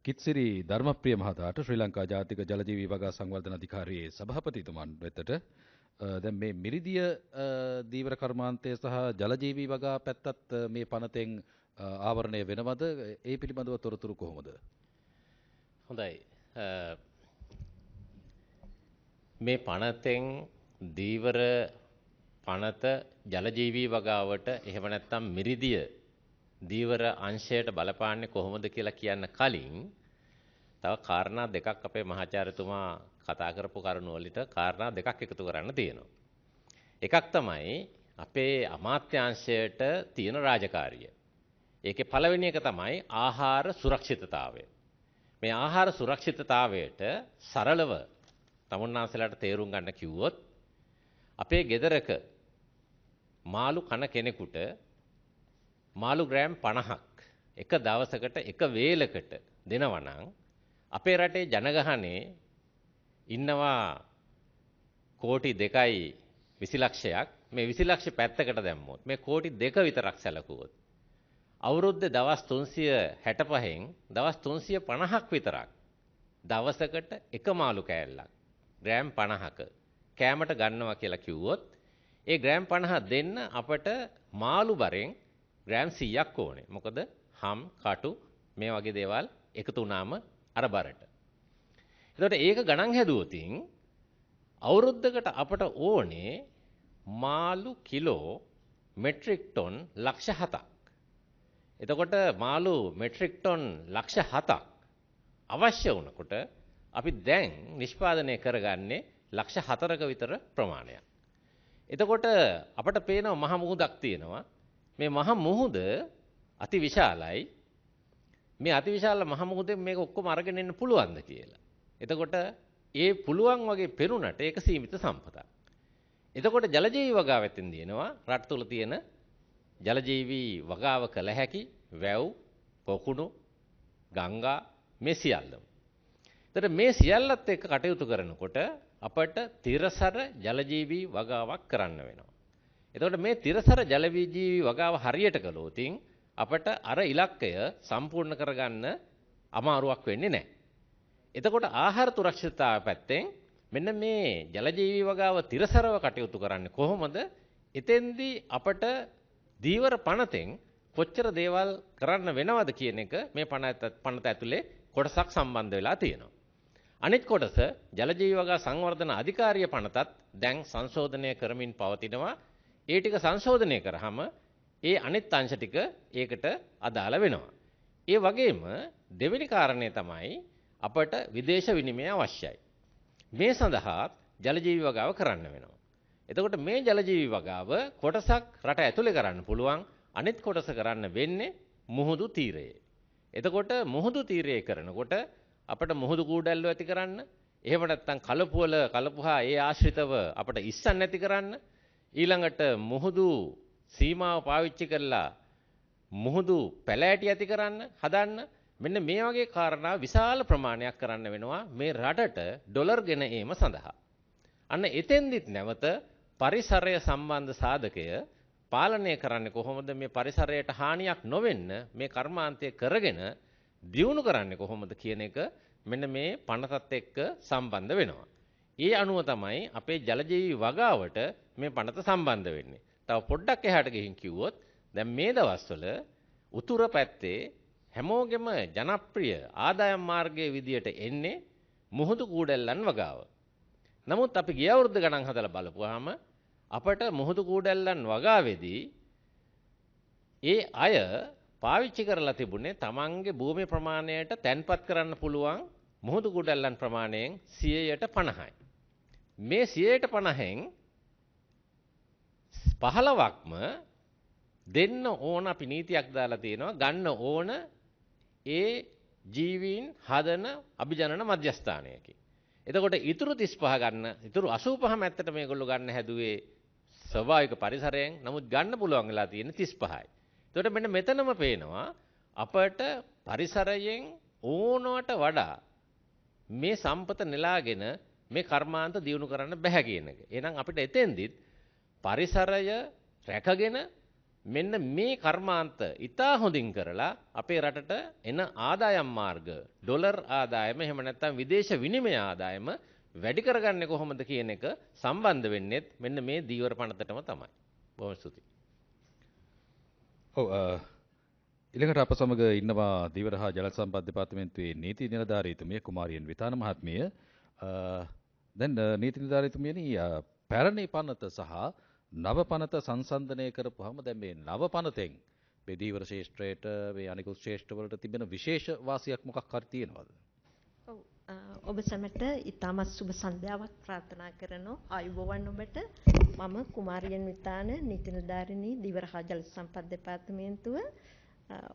කිත්සිරි ධර්මප්‍රිය මහතාට ශ්‍රී ලංකා ජාතික ජලජීවී වගා සංවර්ධන අධිකාරියේ සභාපතිතුමන් වෙතට දැන් මේ මිරිදිය දීවර කර්මාන්තය සහ ජලජීවී වගා පැත්තත් මේ පනතෙන් ආවරණය වෙනවද? ඒ පිළිබඳව තොරතුරු කොහොමද? හොඳයි. මේ පනතෙන් දීවර පනත ජලජීවී වගාවට එහෙම නැත්නම් මිරිදිය දීවර අංශයට බලපාන්නේ කොහොමද කියලා කියන්න කලින් තව කාරණා දෙකක් අපේ මහාචාර්යතුමා කතා කරපු කරුණු වලට කාරණා දෙකක් එකතු කරන්න තියෙනවා. එකක් තමයි අපේ අමාත්‍යාංශයට තියෙන රාජකාරිය. ඒකේ පළවෙනි එක තමයි ආහාර සුරක්ෂිතතාවය. මේ ආහාර සුරක්ෂිතතාවයට සරලව තමුන්නාන්සලාට තේරුම් ගන්න කිව්වොත් අපේ ගෙදරක මාළු කන කෙනෙකුට මාළු ග්‍රෑම් 50ක් එක දවසකට එක වේලකට දෙනවා නම් අපේ රටේ ජනගහනේ ඉන්නවා කෝටි 2.20 ලක්ෂයක්. මේ 20 ලක්ෂ පැත්තකට දැම්මොත් මේ කෝටි 2 විතරක් සැලකුවොත් අවුරුද්දේ දවස් 365න් දවස් 350ක් විතරක් දවසකට එක මාළු කෑල්ලක් ග්‍රෑම් 50ක කෑමට ගන්නවා කියලා කිව්වොත් ඒ ග්‍රෑම් 50 දෙන්න අපට මාළු බරෙන් ග්‍රෑම් 100ක් ඕනේ. මොකද හම් කටු මේ වගේ දේවල් එකතු වුණාම අර බරට. එතකොට ඒක ගණන් හැදුවොතින් අවුරුද්දකට අපට ඕනේ මාළු කිලෝ මෙට්‍රික් ටොන් ලක්ෂ 7ක්. එතකොට මාළු මෙට්‍රික් ටොන් ලක්ෂ 7ක් අවශ්‍ය වුණකොට අපි දැන් නිෂ්පාදනය කරගන්නේ ලක්ෂ 4ක විතර ප්‍රමාණයක්. එතකොට අපට පේනවා මහ මුහුදක් තියෙනවා. මේ මහ මුහුද අති විශාලයි. මේ අති විශාල මහ මුහුදෙන් මේක ඔක්කොම අරගෙන එන්න පුළුවන්ද කියලා. එතකොට ඒ පුළුවන් වගේ පෙරුණට ඒක සීමිත සම්පතක්. එතකොට ජලජීවී වගාවෙන් දිනනවා රට තුල තියෙන ජලජීවී වගාව කළ හැකි වැව්, පොකුණු, ගංගා මේ සියල්ලම. එතකොට මේ සියල්ලත් එක්ක කටයුතු කරනකොට අපට තිරසර ජලජීවී වගාවක් කරන්න වෙනවා. එතකොට මේ තිරසර ජලජීවී වගාව හරියට කළොත් අපට අර ඉලක්කය සම්පූර්ණ කරගන්න අමාරුවක් වෙන්නේ නැහැ. එතකොට ආහාර සුරක්ෂිතතාවය පැත්තෙන් මෙන්න මේ ජලජීවී වගාව තිරසරව කටයුතු කරන්නේ කොහොමද? එතෙන්දී අපට දීවර පනතෙන් කොච්චර දේවල් කරන්න වෙනවද කියන එක මේ පනත ඇතුලේ කොටසක් සම්බන්ධ වෙලා තියෙනවා. අනිත් කොටස ජලජීවී වගා සංවර්ධන අධිකාරිය පනතත් දැන් සංශෝධනය කරමින් පවතිනවා. ඒ ටික සංශෝධනය කරාම ඒ අනිත් අංශ ටික ඒකට අදාළ වෙනවා. ඒ වගේම දෙවෙනි කාරණය තමයි අපට විදේශ විනිමය අවශ්‍යයි. මේ සඳහා ජලජීවී වගාව කරන්න වෙනවා. එතකොට මේ ජලජීවී වගාව කොටසක් රට ඇතුලේ කරන්න පුළුවන්. අනිත් කොටස කරන්න වෙන්නේ මුහුදු තීරයේ. එතකොට මුහුදු තීරයේ කරනකොට අපට මුහුදු කූඩැල්ලු ඇති කරන්න, එහෙම නැත්නම් කලපුවල කලපුහා ඒ ආශ්‍රිතව අපට ඉස්සන් නැති කරන්න, ඊළඟට මුහුදු සීමාව පාවිච්චි කරලා මුහුදු පැලෑටි ඇති කරන්න හදන්න මෙන්න මේ වගේ කාරණා විශාල ප්‍රමාණයක් කරන්න වෙනවා මේ රටට ඩොලර් ගෙන ඒම සඳහා. අන්න එතෙන්දිත් නැවත පරිසරය සම්බන්ධ සාධකය පාලනය කරන්නේ කොහොමද? මේ පරිසරයට හානියක් නොවෙන්න මේ කර්මාන්තය කරගෙන දියුණු කරන්නේ කොහොමද කියන එක මෙන්න මේ පනතත් එක්ක සම්බන්ධ වෙනවා. ඒ අනුව තමයි අපේ ජලජීවී වගාවට මේ පනත සම්බන්ධ වෙන්නේ. තව පොඩ්ඩක් එහාට ගිහින් කිව්වොත් දැන් මේ දවස්වල උතුර පැත්තේ හැමෝගෙම ජනප්‍රිය ආදායම් මාර්ගයේ විදියට එන්නේ මුහුදු කූඩැල්ලන් වගාව. නමුත් අපි ගිය අවුරුද්ද ගණන් හදලා බලපුවාම අපට මුහුදු කූඩැල්ලන් වගාවේදී ඒ අය පාවිච්චි කරලා තිබුණේ තමන්ගේ භූමි ප්‍රමාණයට තැන්පත් කරන්න පුළුවන් මුහුදු කූඩැල්ලන් ප්‍රමාණයෙන් 50%යි. මේ 50%න් 15%ක්ම දෙන්න ඕන අපි නීතියක් දාලා තියෙනවා ගන්න ඕන ඒ ජීවීන් හදන අභිජනන මධ්‍යස්ථානයකින්. එතකොට ඉතුරු 35 ගන්න ඉතුරු 85 ඇත්තට මේගොල්ලෝ ගන්න හැදුවේ ස්වභාවික පරිසරයෙන්. නමුත් ගන්න පුළුවන් වෙලා තියෙන්නේ 35යි. එතකොට මෙන්න මෙතනම පේනවා අපට පරිසරයෙන් ඕනවට වඩා මේ සම්පත නෙලාගෙන මේ කර්මාන්ත දියුණු කරන්න බෑ කියන එක. එහෙනම් අපිට එතෙන්දිත් පරිසරය රැකගෙන මෙන්න මේ කර්මාන්ත ඉතා හොඳින් කරලා අපේ රටට එන ආදායම් මාර්ග ඩොලර් ආදායම එහෙම නැත්නම් විදේශ විනිමය ආදායම වැඩි කරගන්නේ කොහොමද කියන එක සම්බන්ධ වෙන්නේ මෙන්න මේ දීවර පනතටම තමයි. බොහොම ස්තුතියි. ඔව් ඊළඟට අප සමග ඉන්නවා දීවර හා ජල සම්පත් දෙපාර්තමේන්තුවේ නීති නිලධාරීතුමිය කුමාරියන් විතාන මහත්මිය. දැන් නීති නිලධාරීතුමියනි පැරණි පනත සහ නව පනත සංසන්දනය කරපුවාම දැන් මේ නව පනතෙන් මේ දීවර ශේෂ්ත්‍රයට මේ අනිකුත් ශේෂ්ත්‍රවලට තිබෙන විශේෂ වාසියක් මොකක් හරි තියෙනවද? ඔව් ඔබ සැමට ඉතාමත් සුබ සන්ධ්‍යාවක් ප්‍රාර්ථනා කරනවා. ආයුබෝවන් ඔබට. මම කුමාරියන් විතාන නීති නිලධාරිණී දීවර හා ජල සම්පත් දෙපාර්තමේන්තුව.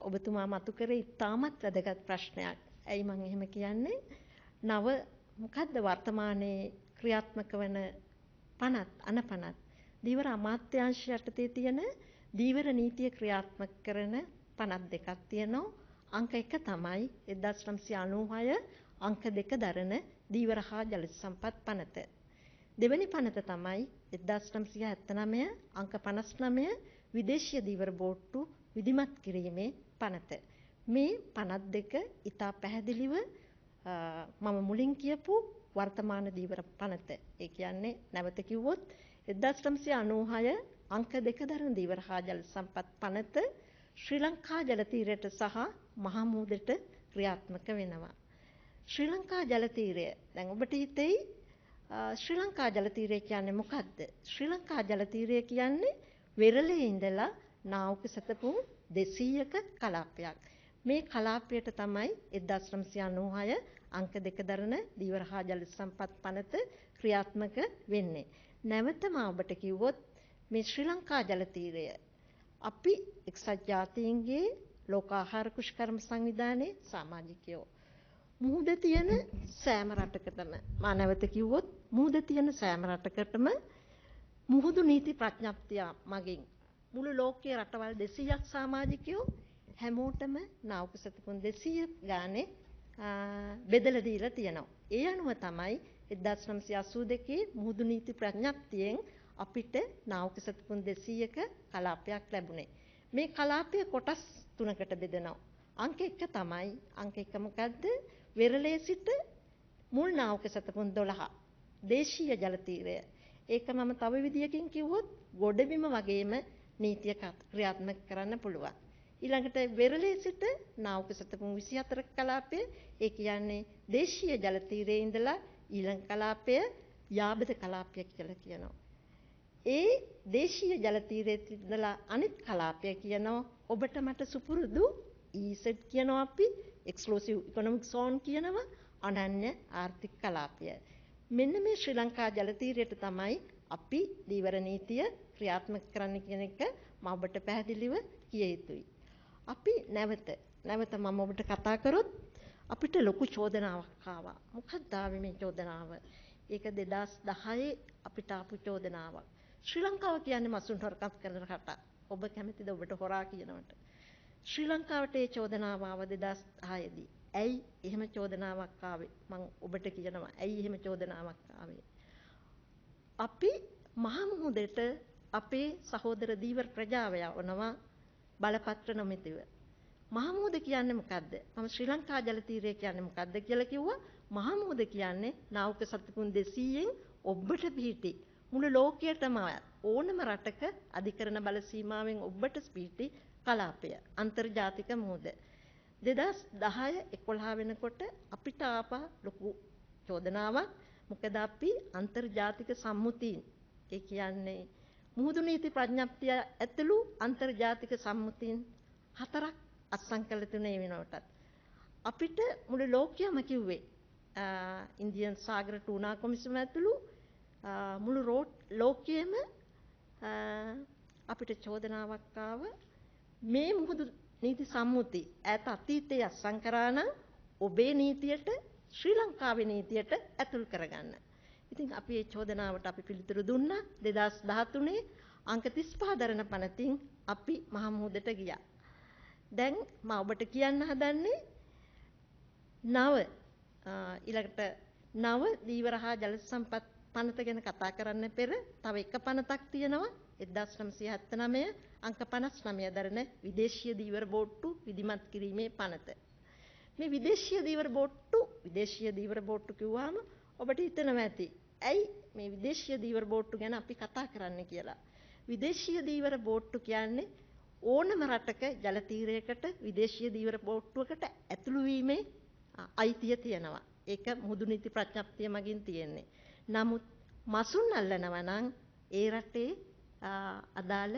ඔබතුමා මතු කරේ ඉතාමත් වැදගත් ප්‍රශ්නයක්. ඇයි මම එහෙම කියන්නේ? නව මොකද්ද වර්තමානයේ ක්‍රියාත්මක වන පනත් අනපනත් දීවර අමාත්‍යාංශ යටතේ තියෙන දීවර නීතිය ක්‍රියාත්මක කරන පනත් දෙකක් තියෙනවා. අංක 1 තමයි 1996 අංක 2 දරන දීවර හා ජල සම්පත් පනත. දෙවැනි පනත තමයි 1979 අංක 59 විදේශීය දීවර බෝට්ටු විධිමත් කිරීමේ පනත. මේ පනත් දෙක ඉතා පැහැදිලිව මම මුලින් කියපු වර්තමාන දීවර පනත. ඒ කියන්නේ නැවත කිව්වොත් 1996 අංක 2 දරන දීවර හා ජල සම්පත් පනත ශ්‍රී ලංකා ජල තීරයට සහ මහා මුහුදට ක්‍රියාත්මක වෙනවා. ශ්‍රී ලංකා ජල තීරය දැන් ඔබට හිතෙයි ශ්‍රී ලංකා ජල තීරය කියන්නේ මොකක්ද? ශ්‍රී ලංකා ජල තීරය කියන්නේ වෙරළේ ඉඳලා නාවක සතපුම් 200ක කලාපයක්. මේ කලාපයට තමයි 1996 අංක 2 දරන දීවර හා ජල සම්පත් පනත ක්‍රියාත්මක වෙන්නේ. නැවතම ඔබට කිව්වොත් මේ ශ්‍රී ලංකා ජල තීරය අපි එක්සත් ජාතීන්ගේ ලෝක ආහාර කෘෂිකර්ම සංවිධානයේ සමාජිකයෝ මුහුද තියෙන සෑම රටකටම මා නැවත කිව්වොත් මුහුද තියෙන සෑම රටකටම මුහුදු නීති ප්‍රඥප්තිය මගින් මුළු ලෝකයේ රටවල් 200ක් සමාජිකයෝ හැමෝටම නාවක සතපුම් 200 ගානේ බෙදලා දීලා තියෙනවා. ඒ අනුව තමයි 1982 මුහුදු නීති ප්‍රඥප්තියෙන් අපිට නාවක සතපුම් 200ක කලාපයක් ලැබුණේ. මේ කලාපය කොටස් තුනකට බෙදෙනවා. අංක 1 තමයි අංක 1 මොකද්ද? වෙරළේ සිට මුල් නාවක සතපුම් 12 දේශීය ජල තීරය. ඒක මම තව විදියකින් කිව්වොත් ගොඩබිම වගේම නීතිය ක්‍රියාත්මක කරන්න පුළුවන්. ඊළඟට වෙරළේ සිට නාවක සතපුම් 24 කලාපය ඒ කියන්නේ දේශීය ජල තීරයේ ඉඳලා ඊළඟ කලාපය යාබද කලාපය කියලා කියනවා. ඒ දේශීය ජල තීරයේ ඉඳලා අනිත් කලාපය කියනවා ඔබට මට සුපුරුදු EZ කියනවා අපි එක්ස්ක්ලූසිව් ඉකොනොමික් සෝන් කියනවා අනන්‍ය ආර්ථික කලාපය. මෙන්න මේ ශ්‍රී ලංකා ජල තීරයට තමයි අපි දීවර නීතිය ක්‍රියාත්මක කරන්න කියන එක මම ඔබට පැහැදිලිව කිය යුතුයි. අපි නැවත මම ඔබට කතා කරොත් අපිට ලොකු චෝදනාවක් ආවා. මොකක්ද ආවේ මේ චෝදනාව? ඒක 2010 අපිට ආපු චෝදනාවක්. ශ්‍රී ලංකාව කියන්නේ මසුන් හොරකම් කරන රටක්. ඔබ කැමතිද ඔබට හොරා කියනවට? ශ්‍රී ලංකාවට ඒ චෝදනාව ආව 2010 දී. ඇයි එහෙම චෝදනාවක් ආවේ? මම ඔබට කියනවා ඇයි එහෙම චෝදනාවක් ආවේ? අපි මහා මුහුදට අපේ සහෝදර දීවර ප්‍රජාව යවනවා බලපත්‍ර නොමැතිව. මහා මුහුද කියන්නේ මොකද්ද? මම ශ්‍රී ලංකා ජල තීරය කියන්නේ මොකද්ද කියලා කිව්වා. මහා මුහුද කියන්නේ නාවක සතපුම් 200න් ඔබට පිහිටි මුළු ලෝකයටම ඕනම රටක අධිකරණ බල සීමාවෙන් ඔබට පිහිටි කලාපය අන්තර්ජාතික මුහුද. 2010 11 වෙනකොට අපිට ආපා ලොකු චෝදනාවක්. මොකද අපි අන්තර්ජාතික සම්මුතීන් ඒ කියන්නේ මුහුදු නීති ප්‍රඥප්තිය ඇතුළු අන්තර්ජාතික සම්මුතීන් 4ක් අත්සන් කළ තුනේ වෙනකොටත් අපිට මුළු ලෝකයම කිව්වේ ඉන්දියන් සාගර ටූනා කොමිසම ඇතුළු මුළු ලෝකයේම අපිට චෝදනාවක් ආව මේ මුහුදු නීති සම්මුති ඈත අතීතයේ අත්සන් කරා නම් ඔබේ නීතියට ශ්‍රී ලංකාවේ නීතියට ඇතුල් කරගන්න. ඉතින් අපි මේ චෝදනාවට අපි පිළිතුරු දුන්නා 2013 අංක 35 දරන පනතින් අපි මහා මුහුදට ගියා. දැන් මම ඔබට කියන්න හදන්නේ ඊළඟට නව දීවර හා ජල සම්පත් පනත ගැන කතා කරන්න පෙර තව එක පනතක් තියෙනවා 1979 අංක 59 දරන විදේශීය දීවර බෝට්ටු විධිමත් කිරීමේ පනත. මේ විදේශීය දීවර බෝට්ටු කිව්වහම ඔබට හිතෙනවා ඇති ඇයි මේ විදේශීය දීවර බෝට්ටු ගැන අපි කතා කරන්න කියලා. විදේශීය දීවර බෝට්ටු කියන්නේ ඕනම රටක ජල තීරයකට විදේශීය දීවර බෝට්ටුවකට ඇතුළු වීමේ අයිතිය තියෙනවා. ඒක මුදු නීති ප්‍රඥප්තිය මගින් තියෙන්නේ. නමුත් මසුන් අල්ලනවා නම් ඒ රටේ අදාළ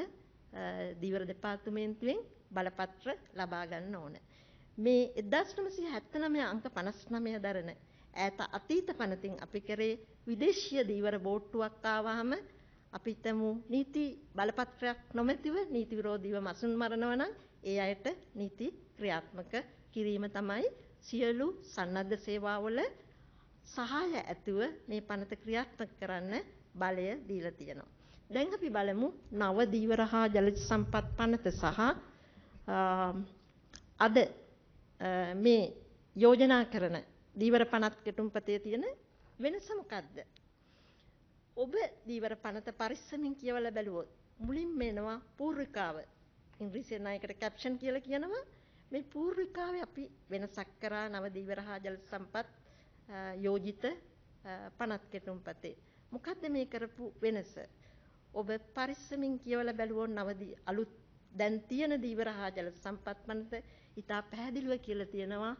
දීවර දෙපාර්තමේන්තුවෙන් බලපත්‍ර ලබා ගන්න ඕන. මේ 1979 අංක 59 දරන ඈත අතීත පනතින් අපි කරේ විදේශීය දීවර බෝට්ටුවක් ආවහම අපි හිතමු නීති බලපත්‍රයක් නොමැතිව නීති විරෝධීව මසුන් මරනවා නම් ඒ අයට නීති ක්‍රියාත්මක කිරීම තමයි සියලු සන්නද්ධ සේවාවල සහාය ඇතුව මේ පනත ක්‍රියාත්මක කරන්න බලය දීලා තියෙනවා. දැන් අපි බලමු නව දීවර හා ජලජ සම්පත් පනත සහ අද මේ යෝජනා කරන දීවර පනත් කෙටුම්පතේ තියෙන වෙනස මොකක්ද? ඔබ දීවර පනත පරිස්සමින් කියවලා බැලුවොත් මුලින්ම එනවා පූර්විකාව. ඉංග්‍රීසියෙන් නායකට කැප්ෂන් කියලා කියනවා. මේ පූර්විකාවේ අපි වෙනසක් කරා නව දීවර හා ජල සම්පත් යෝජිත පනත් කෙටුම්පතේ. මොකද්ද මේ කරපු වෙනස? ඔබ පරිස්සමින් කියවලා බැලුවොත් අලුත් දැන් තියෙන දීවර හා ජල සම්පත් පනත ඉතා පැහැදිලිව කියලා තියෙනවා.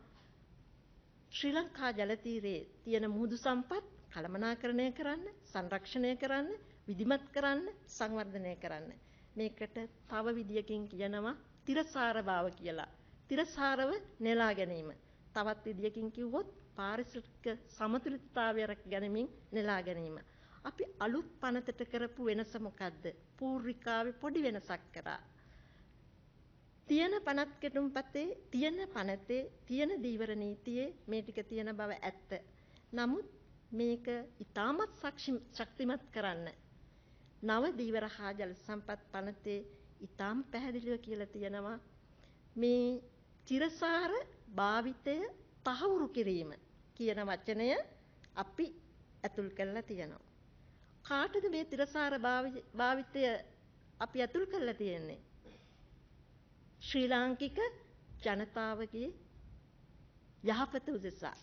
ශ්‍රී ලංකා ජල තීරයේ තියෙන මුහුදු සම්පත් කළමනාකරණය කරන්න, සංරක්ෂණය කරන්න, විධිමත් කරන්න, සංවර්ධනය කරන්න. මේකට තව විදියකින් කියනවා තිරසාර භාව කියලා. තිරසාරව නෙලා ගැනීම. තවත් විදියකින් කිව්වොත් පාරිසරික සමතුලිතතාවය රැක ගැනීමෙන් නෙලා ගැනීම. අපි අලුත් පනතට කරපු වෙනස මොකද්ද? පූර්විකාවේ පොඩි වෙනසක් කරා. තියෙන පනත් කෙටුම්පතේ තියෙන පනතේ තියෙන දීවර නීතියේ මේ ටික තියෙන බව ඇත්ත. නමුත් මේක ඉතාමත් ශක්තිමත් කරන්න නව දීවර හා ජල සම්පත් පනතේ ඉතාම පැහැදිලිව කියලා තියෙනවා මේ චිරසාර භාවිතය තහවුරු කිරීම කියන වචනය අපි ඇතුල් කරලා තියෙනවා. කාටද මේ තිරසාර භාවිතය අපි ඇතුල් කරලා තියෙන්නේ? ශ්‍රී ලාංකික ජනතාවගේ යහපත උදෙසා.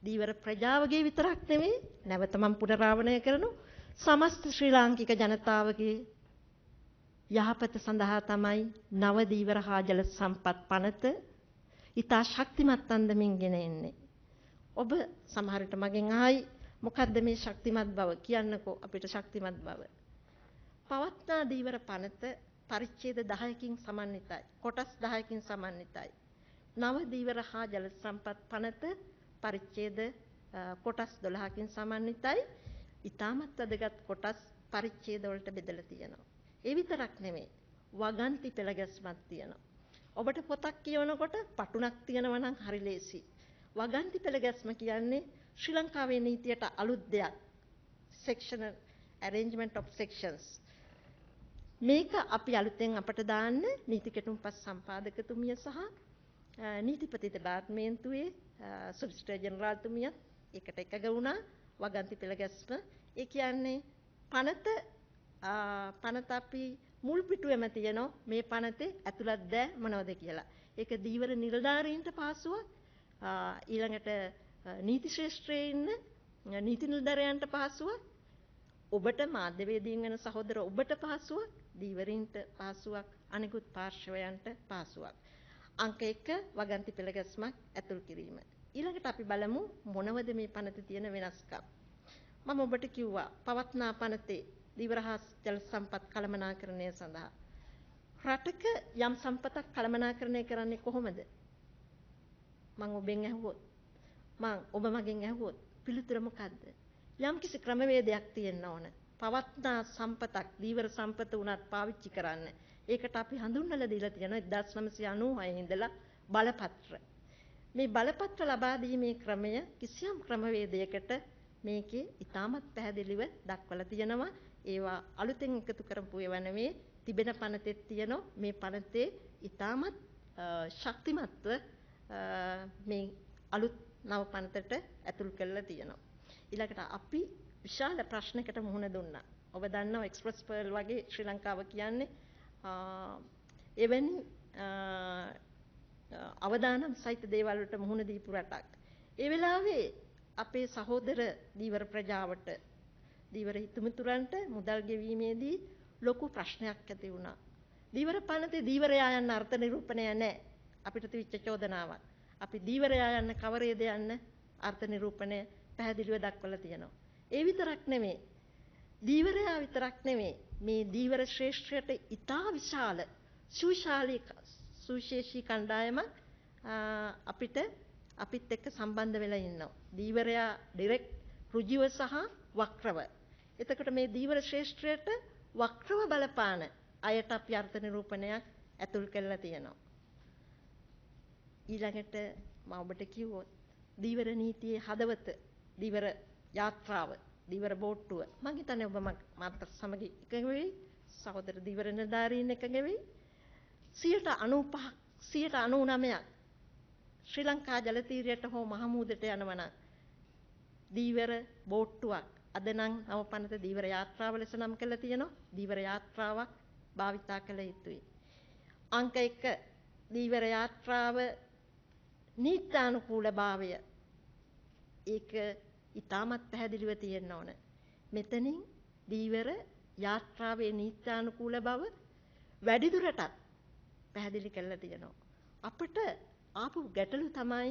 දීවර ප්‍රජාවගේ විතරක් නෙමෙයි, නැවත මම පුනරාවරණය කරනු සමස්ත ශ්‍රී ලාංකික ජනතාවගේ යහපත සඳහා තමයි නව දීවර හා ජල සම්පත් පනත ඉතා ශක්තිමත් අන්දමින් ගෙන එන්නේ. ඔබ සමහර විට මගෙන් අහයි මොකද්ද මේ ශක්තිමත් බව කියන්නකෝ අපිට ශක්තිමත් බව. පවත්නා දීවර පනත පරිච්ඡේද 10කින් සමන්විතයි. කොටස් 10කින් සමන්විතයි. නව දීවර හා ජල සම්පත් පනත පරිච්ඡේද කොටස් 12කින් සමන්විතයි. ඊටමත් වැදගත් කොටස් පරිච්ඡේද වලට බෙදලා තියෙනවා. ඒ විතරක් නෙමෙයි. වගන්ති පෙළ ගැස්මක් තියෙනවා. ඔබට පොතක් කියවනකොට පටුණක් තියෙනවා නම් හරි ලේසි. වගන්ති පෙළ ගැස්ම කියන්නේ ශ්‍රී ලංකාවේ නීතියට අලුත් දෙයක්. sectional arrangement of sections. මේක අපි අලුතෙන් අපට දාන්න නීති කෙටුම්පත් සම්පාදකතුමිය සහ නීතිපති දෙපාර්තමේන්තුවේ සොලිසිටර් ජෙනරාල්තුමියත් ඒකට එකග වුණා. වගන්ති පෙළ ගැස්ම ඒ කියන්නේ පනත අපි මුල් පිටුවෙම තියෙනවා මේ පනතේ ඇතුළත් දෑ මොනවද කියලා. ඒක දීවර නිලධාරීන්ට පහසුවක්. ඊළඟට නීති ශ්‍රේෂ්ඨයේ ඉන්න නීති නිලධාරියන්ට පහසුවක්. ඔබට මාධ්‍යවේදීන් වෙන සහෝදර ඔබට පහසුවක්. දීවරින්ට පහසුවක්. අනිකුත් පාර්ශවයන්ට පහසුවක්. අංක 1 වගන්ති පෙළ ගැස්මක් ඇතුල් කිරීම. ඊළඟට අපි බලමු මොනවද මේ පනතේ තියෙන වෙනස්කම්. මම ඔබට කිව්වා පවත්නා පනතේ දීවර හා ජල සම්පත් කළමනාකරණය සඳහා රටක යම් සම්පතක් කළමනාකරණය කරන්නේ කොහොමද? මම ඔබෙන් ඇහුවොත් ඔබ මගෙන් ඇහුවොත් පිළිතුර මොකද්ද? යම් කිසි ක්‍රමවේදයක් තියෙන්න ඕන. පවත්නා සම්පතක් දීවර සම්පත උනත් පාවිච්චි කරන්න. ඒකට අපි හඳුන්වලා දීලා තියෙනවා 1996 ඉඳලා බලපත්‍ර. මේ බලපත්‍ර ලබා දීමේ ක්‍රමය කිසියම් ක්‍රමවේදයකට මේකේ ඉතාමත් පැහැදිලිව දක්වලා තියෙනවා. ඒවා අලුතෙන් එකතු කරපු ඒවා නෙවෙයි, තිබෙන පනතෙත් තියෙනවා. මේ පනතේ ඉතාමත් ශක්තිමත්ව මේ අලුත් නව පනතට ඇතුල් කරලා තියෙනවා. ඊළඟට අපි විශාල ප්‍රශ්නයකට මුහුණ දුන්නා. ඔබ දන්නවා එක්ස්ප්‍රස් පර්ල් වගේ ශ්‍රී ලංකාව කියන්නේ එවැනි අවදානම් සහිත දේවල් වලට මුහුණ දීපු රටක්. ඒ වෙලාවේ අපේ සහෝදර දීවර ප්‍රජාවට දීවර හිතමිතුරන්ට මුදල් ගෙවීමේදී ලොකු ප්‍රශ්නයක් ඇති වුණා. දීවර පනතේ දීවරයා යන්න අර්ථ නිරූපණය නැහැ. අපිට තිබිච්ච චෝදනාවක්. අපි දීවරයා යන්න කවරේද යන්න අර්ථ නිරූපණය පැහැදිලිව දක්වලා තියෙනවා. ඒ විතරක් නෙමෙයි. දීවරයා විතරක් නෙමෙයි. මේ දීවර ශ්‍රේෂ්ඨයට ඉතා විශාල සුවිශේෂී කණ්ඩායමක් අපිත් එක්ක සම්බන්ධ වෙලා ඉන්නවා. දීවරයා ඩිරෙක්ට් ඍජුව සහ වක්‍රව. එතකොට මේ දීවර ශ්‍රේෂ්ඨයට වක්‍රව බලපාන අයට අපි අර්ථ නිරූපණයක් ඇතුල් කරලා තියෙනවා. ඊළඟට මම ඔබට කිව්වොත් දීවර නීතියේ හදවත, දීවර යාත්‍රාව, දීවර බෝට්ටුව. මම හිතන්නේ ඔබ මාත් සමග එකඟ වෙයි. සහෝදර දීවර නිලධාරීන් එකඟ වෙයි. 95%, 99% ශ්‍රී ලංකා ජල තීරයට හෝ මහමුහුදට යනවා නම් දීවර බෝට්ටුවක් අද නම් නව පනත දීවර යාත්‍රාව ලෙස නම් කරලා තියෙනවා. දීවර යාත්‍රාවක් භාවිතා කළ යුතුයි. අංක 1 දීවර යාත්‍රාව නීත්‍යානුකූලභාවය. ඒක ඉතාමත් පැහැදිලිව තියෙන්න ඕන. මෙතනින් දීවර යාත්‍රාවේ නීත්‍යානුකූල බව වැඩිදුරටත් පැහැදිලි කරලා තියෙනවා. අපිට ආපු ගැටලු තමයි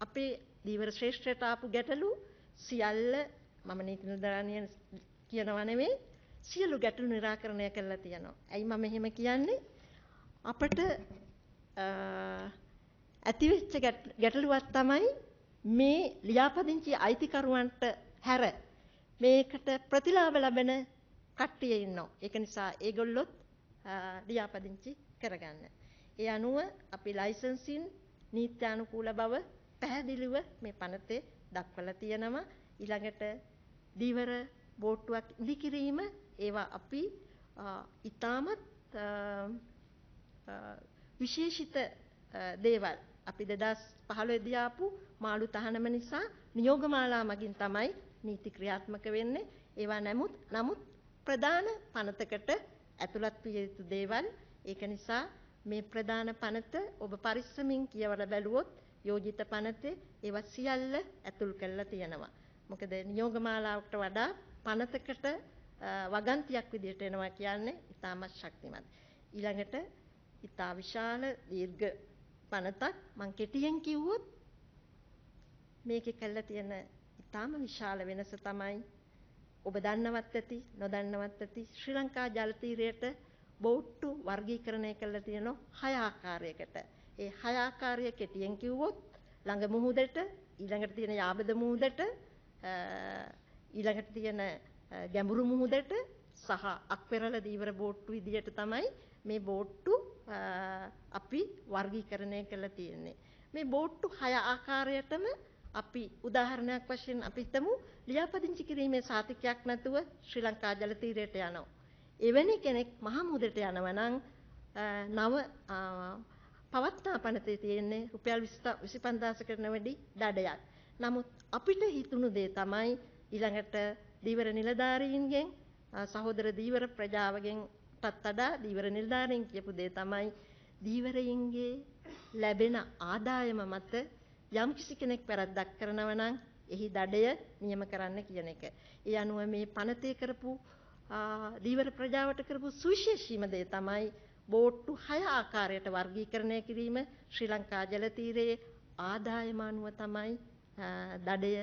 අපේ දීවර ශ්‍රේෂ්ඨයට ආපු ගැටලු සියල්ල මම නීති නිලධාරියන් කියනවා නෙවෙයි, සියලු ගැටලු निराකරණය කරලා තියෙනවා. ඇයි මම එහෙම කියන්නේ? අපිට ඇතිවෙච්ච ගැටලුවක් තමයි මේ ලියාපදිංචි අයිතිකරුවන්ට හැර මේකට ප්‍රතිලාභ ලැබෙන කට්ටිය ඉන්නවා. ඒක නිසා ඒගොල්ලොත් ලියාපදිංචි කරගන්න. ඒ අනුව අපි ලයිසන්සින් නීත්‍යානුකූල බව පැහැදිලිව මේ පනතේ දක්වලා තියෙනවා. ඊළඟට දීවර බෝට්ටුවක් ඉදිකිරීම ඒවා අපි ඊටමත් විශේෂිත දේවල් අපි 2015 දී ආපු මාළු තහනම නිසා නියෝගමාලා මගින් තමයි නීති ක්‍රියාත්මක වෙන්නේ. ඒවා නමුත් ප්‍රධාන පනතකට ඇතුළත් විය යුතු දේවල්. ඒක නිසා මේ ප්‍රධාන පනත ඔබ පරිස්සමින් කියවලා බැලුවොත් යෝජිත පනතේ ඒවා සියල්ල ඇතුල් කරලා තියෙනවා. මොකද නියෝගමාලාවට වඩා පනතකට වගන්තියක් විදිහට එනවා කියන්නේ ඉතාමත් ශක්තිමත්. ඊළඟට ඉතා විශාල දීර්ඝ පනතක් මම කෙටියෙන් කිව්වොත් මේකේ කළා තියෙන ඉතාම විශාල වෙනස තමයි ඔබ දන්නවත් ඇති නොදන්නවත් ඇති ශ්‍රී ලංකා ජල තීරයට බෝට්ටු වර්ගීකරණය කළා තියෙනවා 6 ආකාරයකට. ඒ 6 ආකාරය කෙටියෙන් කිව්වොත් ළඟ මුහුදට, ඊළඟට තියෙන යාබද මුහුදට, ඊළඟට තියෙන ගැඹුරු මුහුදට සහ අක්පෙරළ දීවර බෝට්ටු විදියට තමයි මේ බෝට්ටු අපි වර්ගීකරණය කළා තියෙන්නේ. මේ බෝට්ටු 6 ආකාරයටම අපි උදාහරණයක් වශයෙන් අපි හිතමු ලියාපදිංචි කිරීමේ සාතිකයක් නැතුව ශ්‍රී ලංකා ජල තීරයට යනවා. එවැනි කෙනෙක් මහ මුහුදට යනවා නම් නව පවත්නා පනතේ තියෙන්නේ රුපියල් 25000කට වැඩි දඩයක්. නමුත් අපිට හිතුණු දේ තමයි ඊළඟට දීවර නිලධාරීන්ගෙන් සහෝදර දීවර ප්‍රජාවගෙන් වඩා දීවර නිලධාරීන් කියපු දේ තමයි දීවරයින්ගේ ලැබෙන ආදායම මත යම් කිසි කෙනෙක් වැරද්දක් කරනවා නම් එහි දඩය නියම කරන්න කියන එක. ඒ අනුව මේ පනතේ කරපු දීවර ප්‍රජාවට කරපු සුවිශේෂීම දේ තමයි බෝට්ටු 6 ආකාරයට වර්ගීකරණය කිරීම. ශ්‍රී ලංකා ජල තීරයේ ආදායම අනුව තමයි දඩය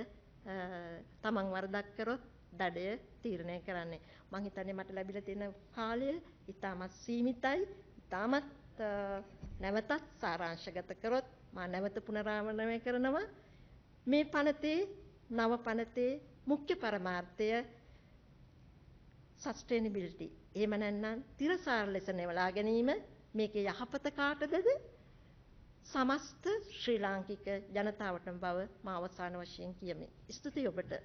තමන් වරදක් කරොත් දඩය තීරණය කරන්නේ. මම හිතන්නේ මට ලැබිලා තියෙන කාලය ඉතාමත් සීමිතයි. ඉතාමත් නැවතත් සාරාංශගත කරොත් මම නැවත පුනරාවර්තනය කරනවා මේ පනතේ නව පනතේ මුඛ්‍ය පරමාර්ථය සස්ටේනබිලිටි. එහෙම නැත්නම් තිරසාර ලෙස නෙවලා ගැනීම. මේකේ යහපත කාටදද? සමස්ත ශ්‍රී ලාංකික ජනතාවටම බව මා අවසාන වශයෙන් කියමි. ස්තුතියි ඔබට.